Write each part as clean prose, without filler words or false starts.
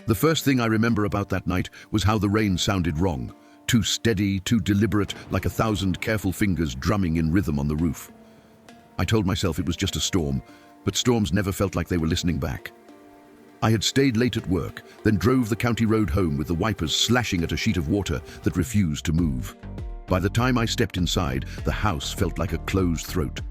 The first thing I remember about that night was how the rain sounded wrong. Too steady, too deliberate, like 1,000 careful fingers drumming in rhythm on the roof. I told myself it was just a storm, but storms never felt like they were listening back. I had stayed late at work, then drove the county road home with the wipers slashing at a sheet of water that refused to move. By the time I stepped inside, the house felt like a closed throat.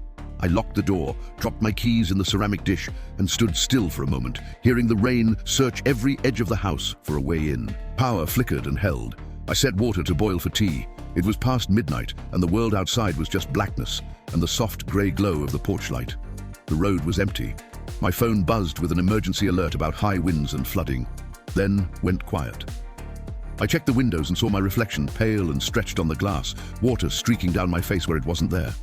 I locked the door, dropped my keys in the ceramic dish, and stood still for a moment, hearing the rain search every edge of the house for a way in. Power flickered and held. I set water to boil for tea. It was past midnight, and the world outside was just blackness and the soft grey glow of the porch light. The road was empty. My phone buzzed with an emergency alert about high winds and flooding, then went quiet. I checked the windows and saw my reflection, pale and stretched on the glass, water streaking down my face where it wasn't there.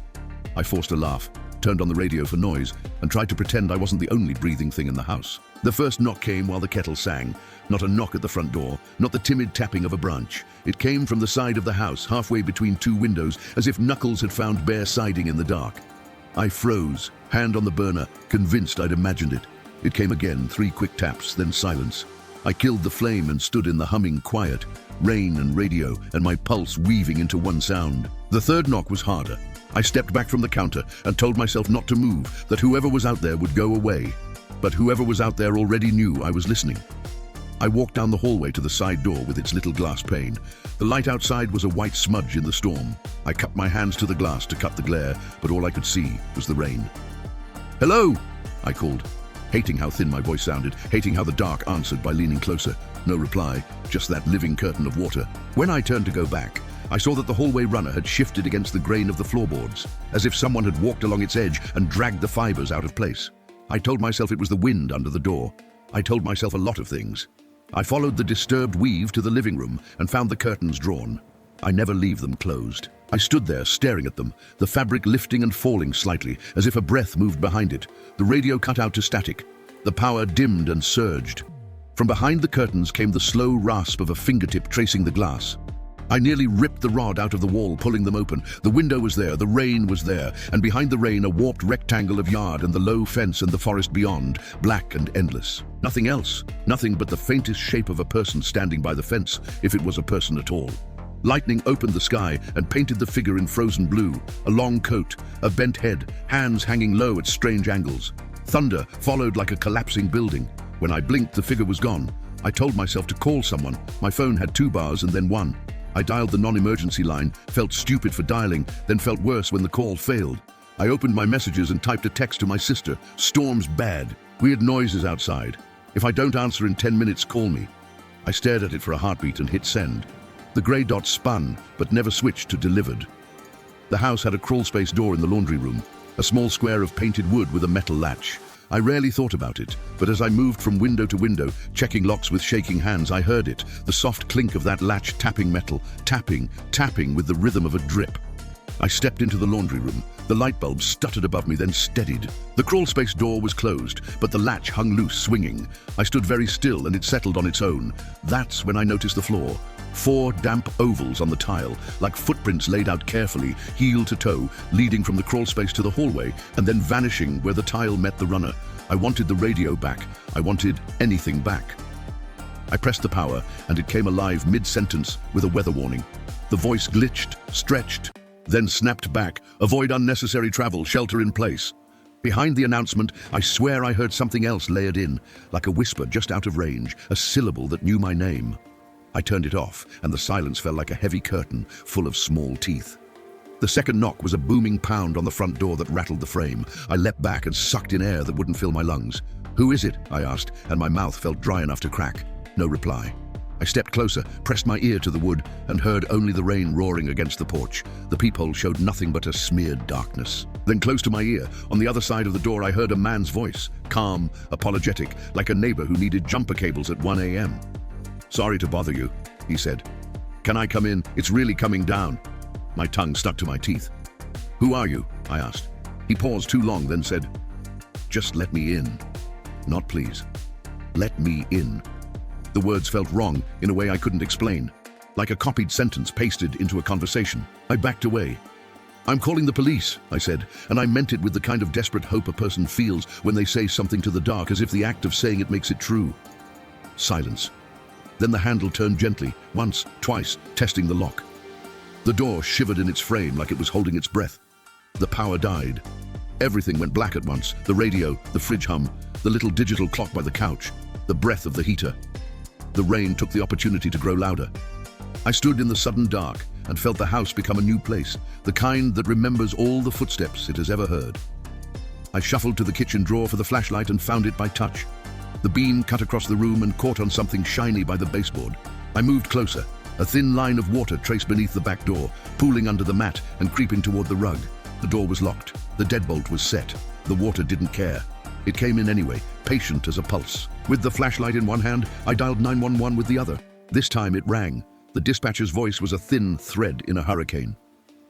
I forced a laugh, turned on the radio for noise, and tried to pretend I wasn't the only breathing thing in the house. The first knock came while the kettle sang. Not a knock at the front door, not the timid tapping of a branch. It came from the side of the house, halfway between two windows, as if Knuckles had found bare siding in the dark. I froze, hand on the burner, convinced I'd imagined it. It came again, 3 quick taps, then silence. I killed the flame and stood in the humming quiet, rain and radio, and my pulse weaving into one sound. The third knock was harder. I stepped back from the counter and told myself not to move, that whoever was out there would go away. But whoever was out there already knew I was listening. I walked down the hallway to the side door with its little glass pane. The light outside was a white smudge in the storm. I cupped my hands to the glass to cut the glare, but all I could see was the rain. "Hello!" I called, hating how thin my voice sounded, hating how the dark answered by leaning closer. No reply, just that living curtain of water. When I turned to go back, I saw that the hallway runner had shifted against the grain of the floorboards, as if someone had walked along its edge and dragged the fibers out of place. I told myself it was the wind under the door. I told myself a lot of things. I followed the disturbed weave to the living room and found the curtains drawn. I never leave them closed. I stood there staring at them, the fabric lifting and falling slightly, as if a breath moved behind it. The radio cut out to static. The power dimmed and surged. From behind the curtains came the slow rasp of a fingertip tracing the glass. I nearly ripped the rod out of the wall, pulling them open. The window was there, the rain was there, and behind the rain a warped rectangle of yard and the low fence and the forest beyond, black and endless. Nothing else, nothing but the faintest shape of a person standing by the fence, if it was a person at all. Lightning opened the sky and painted the figure in frozen blue, a long coat, a bent head, hands hanging low at strange angles. Thunder followed like a collapsing building. When I blinked, the figure was gone. I told myself to call someone. My phone had 2 bars and then 1. I dialed the non-emergency line, felt stupid for dialing, then felt worse when the call failed. I opened my messages and typed a text to my sister. "Storm's bad. Weird noises outside. If I don't answer in 10 minutes, call me." I stared at it for a heartbeat and hit send. The grey dot spun, but never switched to delivered. The house had a crawl space door in the laundry room, a small square of painted wood with a metal latch. I rarely thought about it, but as I moved from window to window, checking locks with shaking hands, I heard it, the soft clink of that latch tapping metal, tapping, tapping with the rhythm of a drip. I stepped into the laundry room. The light bulb stuttered above me, then steadied. The crawl space door was closed, but the latch hung loose, swinging. I stood very still and it settled on its own. That's when I noticed the floor. 4 damp ovals on the tile, like footprints laid out carefully, heel to toe, leading from the crawl space to the hallway, and then vanishing where the tile met the runner. I wanted the radio back. I wanted anything back. I pressed the power, and it came alive mid-sentence with a weather warning. The voice glitched, stretched, then snapped back. "Avoid unnecessary travel, shelter in place." Behind the announcement, I swear I heard something else layered in, like a whisper just out of range, a syllable that knew my name. I turned it off, and the silence fell like a heavy curtain, full of small teeth. The second knock was a booming pound on the front door that rattled the frame. I leapt back and sucked in air that wouldn't fill my lungs. "Who is it?" I asked, and my mouth felt dry enough to crack. No reply. I stepped closer, pressed my ear to the wood, and heard only the rain roaring against the porch. The peephole showed nothing but a smeared darkness. Then close to my ear, on the other side of the door, I heard a man's voice, calm, apologetic, like a neighbor who needed jumper cables at 1 a.m. "Sorry to bother you," he said. "Can I come in? It's really coming down." My tongue stuck to my teeth. "Who are you?" I asked. He paused too long, then said, "Just let me in." Not please. Let me in. The words felt wrong in a way I couldn't explain, like a copied sentence pasted into a conversation. I backed away. "I'm calling the police," I said, and I meant it with the kind of desperate hope a person feels when they say something to the dark, as if the act of saying it makes it true. Silence. Then the handle turned gently, once, twice, testing the lock. The door shivered in its frame like it was holding its breath. The power died. Everything went black at once. The radio, the fridge hum, the little digital clock by the couch, the breath of the heater. The rain took the opportunity to grow louder. I stood in the sudden dark and felt the house become a new place, the kind that remembers all the footsteps it has ever heard. I shuffled to the kitchen drawer for the flashlight and found it by touch. The beam cut across the room and caught on something shiny by the baseboard. I moved closer. A thin line of water traced beneath the back door, pooling under the mat and creeping toward the rug. The door was locked. The deadbolt was set. The water didn't care. It came in anyway, patient as a pulse. With the flashlight in one hand, I dialed 911 with the other. This time it rang. The dispatcher's voice was a thin thread in a hurricane.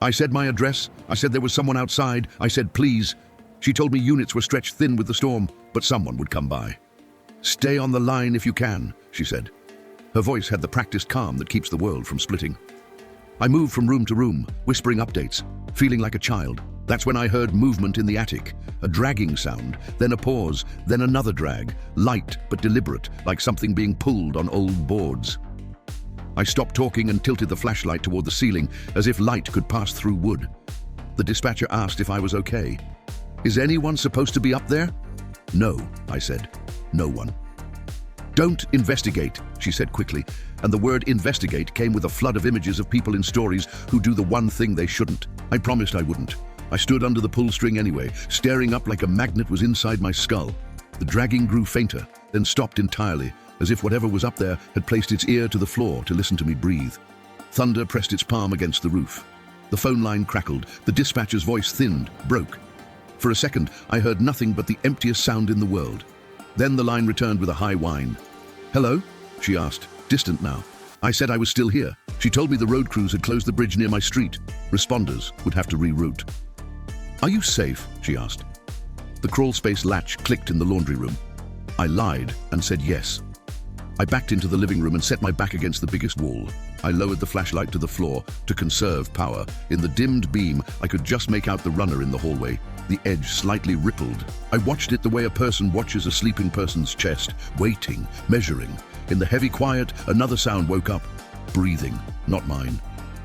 I said my address. I said there was someone outside. I said please. She told me units were stretched thin with the storm, but someone would come by. Stay on the line if you can, she said. Her voice had the practiced calm that keeps the world from splitting. I moved from room to room, whispering updates, feeling like a child. That's when I heard movement in the attic, a dragging sound, then a pause, then another drag, light but deliberate, like something being pulled on old boards. I stopped talking and tilted the flashlight toward the ceiling, as if light could pass through wood. The dispatcher asked if I was okay. Is anyone supposed to be up there? No, I said. No one. Don't investigate, she said quickly, and the word investigate came with a flood of images of people in stories who do the one thing they shouldn't. I promised I wouldn't. I stood under the pull string anyway, staring up like a magnet was inside my skull. The dragging grew fainter, then stopped entirely, as if whatever was up there had placed its ear to the floor to listen to me breathe. Thunder pressed its palm against the roof. The phone line crackled. The dispatcher's voice thinned, broke. For a second, I heard nothing but the emptiest sound in the world. Then the line returned with a high whine. Hello? She asked, distant now. I said I was still here. She told me the road crews had closed the bridge near my street. Responders would have to reroute. Are you safe? She asked. The crawl space latch clicked in the laundry room. I lied and said yes. I backed into the living room and set my back against the biggest wall. I lowered the flashlight to the floor to conserve power. In the dimmed beam, I could just make out the runner in the hallway. The edge slightly rippled. I watched it the way a person watches a sleeping person's chest, waiting, measuring. In the heavy quiet, another sound woke up. Breathing, not mine.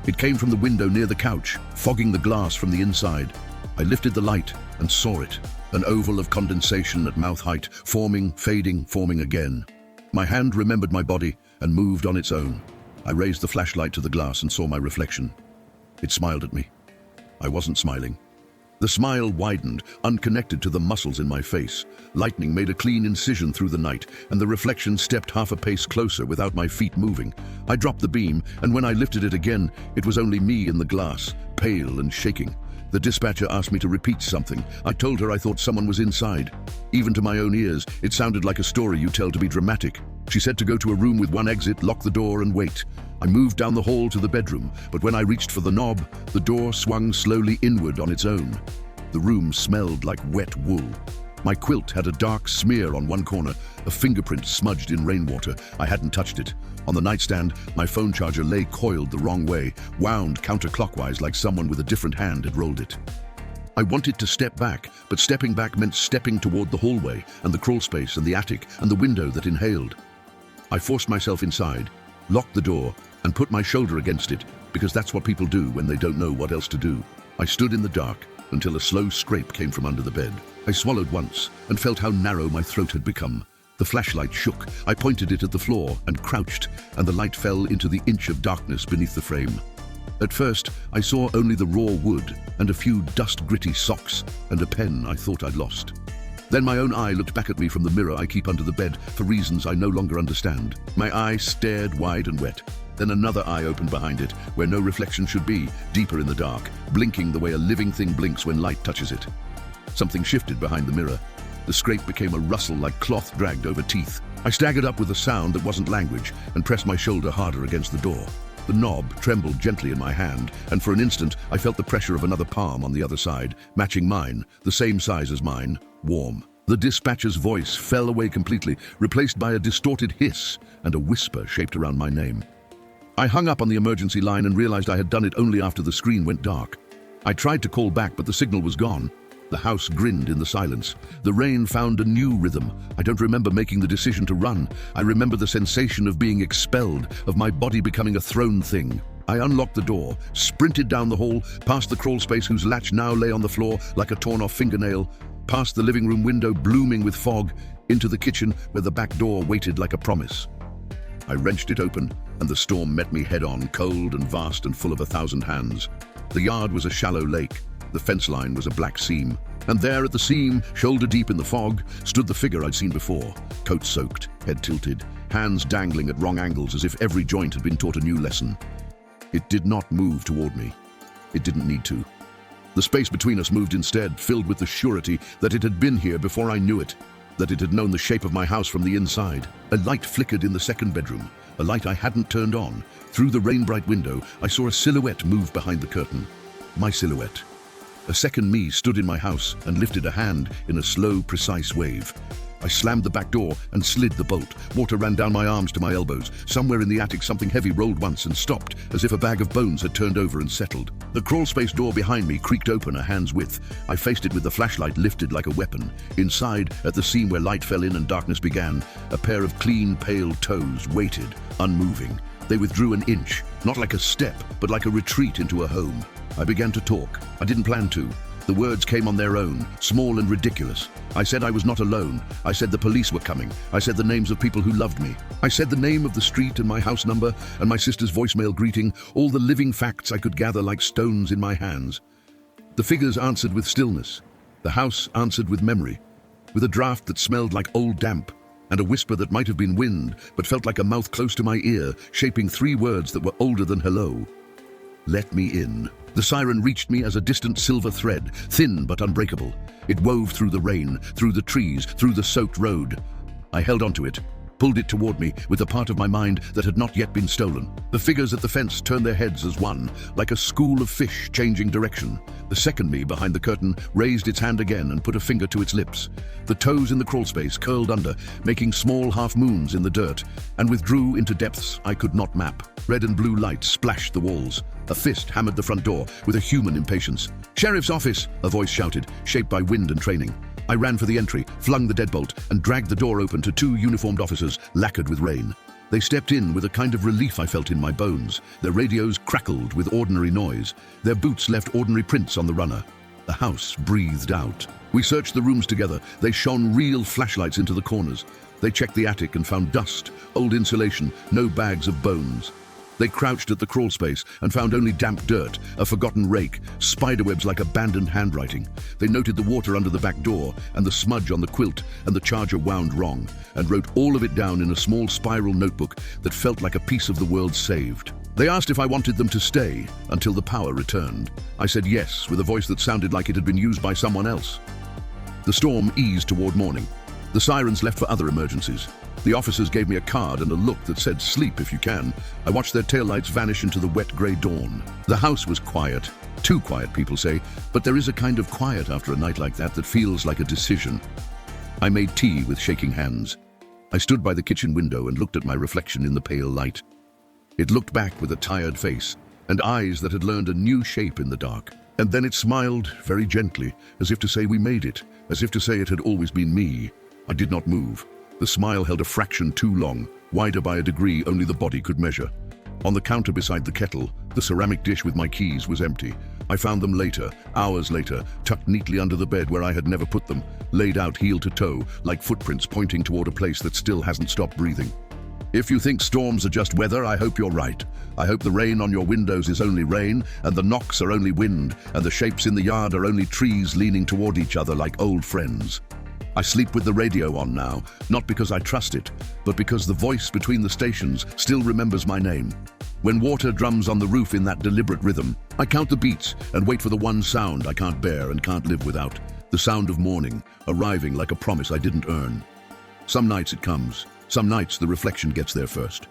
It came from the window near the couch, fogging the glass from the inside. I lifted the light and saw it. An oval of condensation at mouth height, forming, fading, forming again. My hand remembered my body and moved on its own. I raised the flashlight to the glass and saw my reflection. It smiled at me. I wasn't smiling. The smile widened, unconnected to the muscles in my face. Lightning made a clean incision through the night, and the reflection stepped half a pace closer without my feet moving. I dropped the beam, and when I lifted it again, it was only me in the glass, pale and shaking. The dispatcher asked me to repeat something. I told her I thought someone was inside. Even to my own ears, it sounded like a story you tell to be dramatic. She said to go to a room with one exit, lock the door and wait. I moved down the hall to the bedroom, but when I reached for the knob, the door swung slowly inward on its own. The room smelled like wet wool. My quilt had a dark smear on one corner, a fingerprint smudged in rainwater. I hadn't touched it. On the nightstand, my phone charger lay coiled the wrong way, wound counterclockwise like someone with a different hand had rolled it. I wanted to step back, but stepping back meant stepping toward the hallway and the crawl space and the attic and the window that inhaled. I forced myself inside, locked the door, and put my shoulder against it, because that's what people do when they don't know what else to do. I stood in the dark until a slow scrape came from under the bed. I swallowed once and felt how narrow my throat had become. The flashlight shook. I pointed it at the floor and crouched, and the light fell into the inch of darkness beneath the frame. At first, I saw only the raw wood and a few dust-gritty socks and a pen I thought I'd lost. Then my own eye looked back at me from the mirror I keep under the bed for reasons I no longer understand. My eye stared wide and wet. Then another eye opened behind it, where no reflection should be, deeper in the dark, blinking the way a living thing blinks when light touches it. Something shifted behind the mirror. The scrape became a rustle like cloth dragged over teeth. I staggered up with a sound that wasn't language and pressed my shoulder harder against the door. The knob trembled gently in my hand, and for an instant I felt the pressure of another palm on the other side, matching mine, the same size as mine, warm. The dispatcher's voice fell away completely, replaced by a distorted hiss and a whisper shaped around my name. I hung up on the emergency line and realized I had done it only after the screen went dark. I tried to call back, but the signal was gone. The house grinned in the silence. The rain found a new rhythm. I don't remember making the decision to run. I remember the sensation of being expelled, of my body becoming a thrown thing. I unlocked the door, sprinted down the hall, past the crawl space whose latch now lay on the floor like a torn-off fingernail, past the living room window blooming with fog, into the kitchen where the back door waited like a promise. I wrenched it open, and the storm met me head-on, cold and vast and full of 1,000 hands. The yard was a shallow lake. The fence line was a black seam. And there at the seam, shoulder deep in the fog, stood the figure I'd seen before, coat soaked, head tilted, hands dangling at wrong angles as if every joint had been taught a new lesson. It did not move toward me. It didn't need to. The space between us moved instead, filled with the surety that it had been here before I knew it, that it had known the shape of my house from the inside. A light flickered in the second bedroom, a light I hadn't turned on. Through the rain-bright window, I saw a silhouette move behind the curtain. My silhouette. A second me stood in my house and lifted a hand in a slow, precise wave. I slammed the back door and slid the bolt. Water ran down my arms to my elbows. Somewhere in the attic, something heavy rolled once and stopped, as if a bag of bones had turned over and settled. The crawl space door behind me creaked open a hand's width. I faced it with the flashlight lifted like a weapon. Inside, at the seam where light fell in and darkness began, a pair of clean, pale toes waited, unmoving. They withdrew an inch, not like a step, but like a retreat into a home. I began to talk. I didn't plan to. The words came on their own, small and ridiculous. I said I was not alone. I said the police were coming. I said the names of people who loved me. I said the name of the street and my house number and my sister's voicemail greeting, all the living facts I could gather like stones in my hands. The figures answered with stillness. The house answered with memory, with a draft that smelled like old damp, and a whisper that might have been wind, but felt like a mouth close to my ear, shaping 3 words that were older than hello. Let me in. The siren reached me as a distant silver thread, thin but unbreakable. It wove through the rain, through the trees, through the soaked road. I held onto it, pulled it toward me with a part of my mind that had not yet been stolen. The figures at the fence turned their heads as one, like a school of fish changing direction. The second me behind the curtain raised its hand again and put a finger to its lips. The toes in the crawl space curled under, making small half-moons in the dirt, and withdrew into depths I could not map. Red and blue light splashed the walls. A fist hammered the front door with a human impatience. "Sheriff's office!" a voice shouted, shaped by wind and training. I ran for the entry, flung the deadbolt, and dragged the door open to 2 uniformed officers, lacquered with rain. They stepped in with a kind of relief I felt in my bones. Their radios crackled with ordinary noise. Their boots left ordinary prints on the runner. The house breathed out. We searched the rooms together. They shone real flashlights into the corners. They checked the attic and found dust, old insulation, no bags of bones. They crouched at the crawl space and found only damp dirt, a forgotten rake, spiderwebs like abandoned handwriting. They noted the water under the back door and the smudge on the quilt and the charger wound wrong, and wrote all of it down in a small spiral notebook that felt like a piece of the world saved. They asked if I wanted them to stay until the power returned. I said yes, with a voice that sounded like it had been used by someone else. The storm eased toward morning. The sirens left for other emergencies. The officers gave me a card and a look that said, "Sleep if you can." I watched their taillights vanish into the wet grey dawn. The house was quiet. Too quiet, people say, but there is a kind of quiet after a night like that that feels like a decision. I made tea with shaking hands. I stood by the kitchen window and looked at my reflection in the pale light. It looked back with a tired face and eyes that had learned a new shape in the dark. And then it smiled very gently, as if to say we made it, as if to say it had always been me. I did not move. The smile held a fraction too long, wider by a degree only the body could measure. On the counter beside the kettle, the ceramic dish with my keys was empty. I found them later, hours later, tucked neatly under the bed where I had never put them, laid out heel to toe, like footprints pointing toward a place that still hasn't stopped breathing. If you think storms are just weather, I hope you're right. I hope the rain on your windows is only rain, and the knocks are only wind, and the shapes in the yard are only trees leaning toward each other like old friends. I sleep with the radio on now, not because I trust it, but because the voice between the stations still remembers my name. When water drums on the roof in that deliberate rhythm, I count the beats and wait for the one sound I can't bear and can't live without. The sound of morning, arriving like a promise I didn't earn. Some nights it comes. Some nights the reflection gets there first.